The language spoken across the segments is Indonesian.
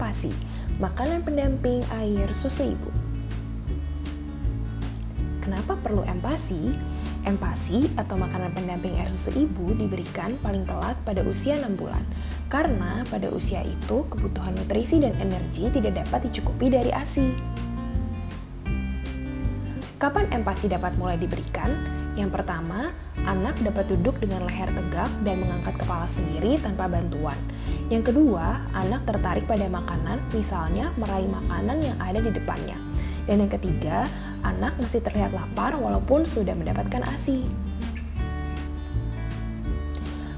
Empasi, makanan pendamping air susu ibu. Kenapa perlu empasi? Empasi atau makanan pendamping air susu ibu diberikan paling telat pada usia 6 bulan. Karena pada usia itu kebutuhan nutrisi dan energi tidak dapat dicukupi dari ASI. Kapan empasi dapat mulai diberikan? Yang pertama, anak dapat duduk dengan leher tegak dan mengangkat kepala sendiri tanpa bantuan. Yang kedua, anak tertarik pada makanan, misalnya meraih makanan yang ada di depannya. Dan yang ketiga, anak masih terlihat lapar walaupun sudah mendapatkan ASI.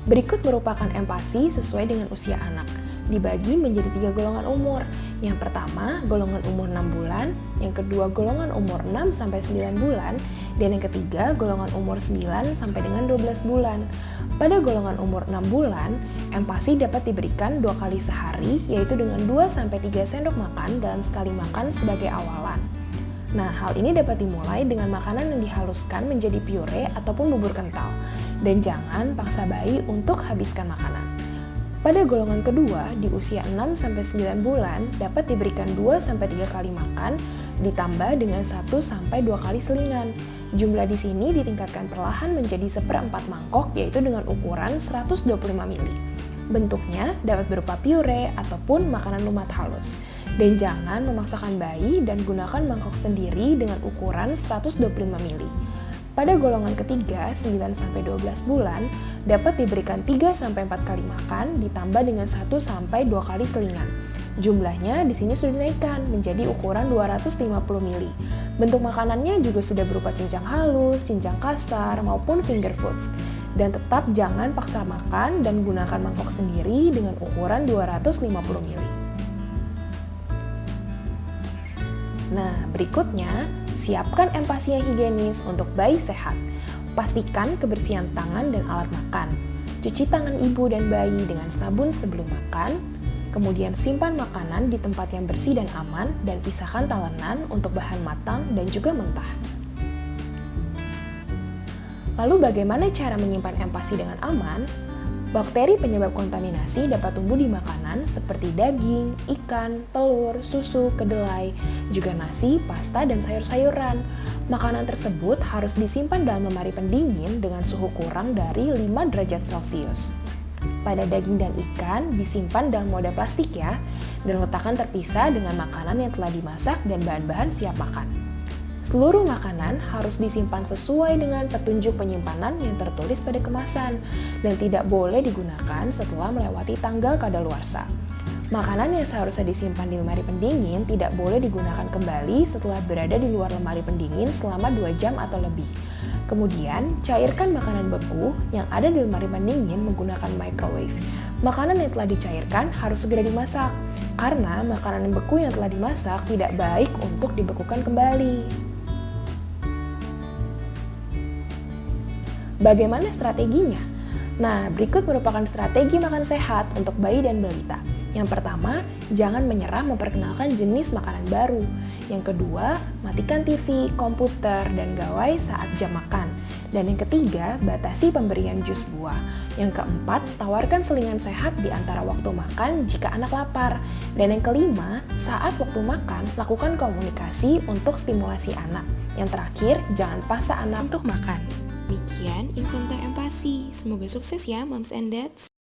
Berikut merupakan empasi sesuai dengan usia anak. Dibagi menjadi 3 golongan umur. Yang pertama, golongan umur 6 bulan, yang kedua golongan umur 6-9 bulan, dan yang ketiga golongan umur 9 sampai dengan 12 bulan. Pada golongan umur 6 bulan, empasi dapat diberikan 2 kali sehari, yaitu dengan 2-3 sendok makan dalam sekali makan sebagai awalan. Nah, hal ini dapat dimulai dengan makanan yang dihaluskan menjadi pure ataupun bubur kental. Dan jangan paksa bayi untuk habiskan makanan. Pada golongan kedua, di usia 6-9 bulan, dapat diberikan 2-3 kali makan, ditambah dengan 1-2 kali selingan. Jumlah di sini ditingkatkan perlahan menjadi 1/4 mangkok, yaitu dengan ukuran 125 ml. Bentuknya dapat berupa pure ataupun makanan lumat halus. Dan jangan memaksakan bayi dan gunakan mangkok sendiri dengan ukuran 125 ml. Pada golongan ketiga, 9-12 bulan, dapat diberikan 3-4 kali makan ditambah dengan 1-2 kali selingan. Jumlahnya di sini sudah dinaikkan menjadi ukuran 250 ml. Bentuk makanannya juga sudah berupa cincang halus, cincang kasar, maupun finger foods. Dan tetap jangan paksa makan dan gunakan mangkok sendiri dengan ukuran 250 ml. Nah, berikutnya, siapkan empasi yang higienis untuk bayi sehat. Pastikan kebersihan tangan dan alat makan. Cuci tangan ibu dan bayi dengan sabun sebelum makan. Kemudian simpan makanan di tempat yang bersih dan aman dan pisahkan talenan untuk bahan matang dan juga mentah. Lalu bagaimana cara menyimpan empasi dengan aman? Bakteri penyebab kontaminasi dapat tumbuh di makanan seperti daging, ikan, telur, susu, kedelai, juga nasi, pasta, dan sayur-sayuran. Makanan tersebut harus disimpan dalam lemari pendingin dengan suhu kurang dari 5 derajat Celcius. Pada daging dan ikan disimpan dalam wadah plastik ya, dan letakkan terpisah dengan makanan yang telah dimasak dan bahan-bahan siap makan. Seluruh makanan harus disimpan sesuai dengan petunjuk penyimpanan yang tertulis pada kemasan dan tidak boleh digunakan setelah melewati tanggal kadaluarsa. Makanan yang seharusnya disimpan di lemari pendingin tidak boleh digunakan kembali setelah berada di luar lemari pendingin selama 2 jam atau lebih. Kemudian, cairkan makanan beku yang ada di lemari pendingin menggunakan microwave. Makanan yang telah dicairkan harus segera dimasak, karena makanan beku yang telah dimasak tidak baik untuk dibekukan kembali. Bagaimana strateginya? Nah, berikut merupakan strategi makan sehat untuk bayi dan balita. Yang pertama, jangan menyerah memperkenalkan jenis makanan baru. Yang kedua, matikan TV, komputer, dan gawai saat jam makan. Dan yang ketiga, batasi pemberian jus buah. Yang keempat, tawarkan selingan sehat di antara waktu makan jika anak lapar. Dan yang kelima, saat waktu makan, lakukan komunikasi untuk stimulasi anak. Yang terakhir, jangan paksa anak untuk makan. Demikian info tentang empasi. Semoga sukses ya, moms and dads.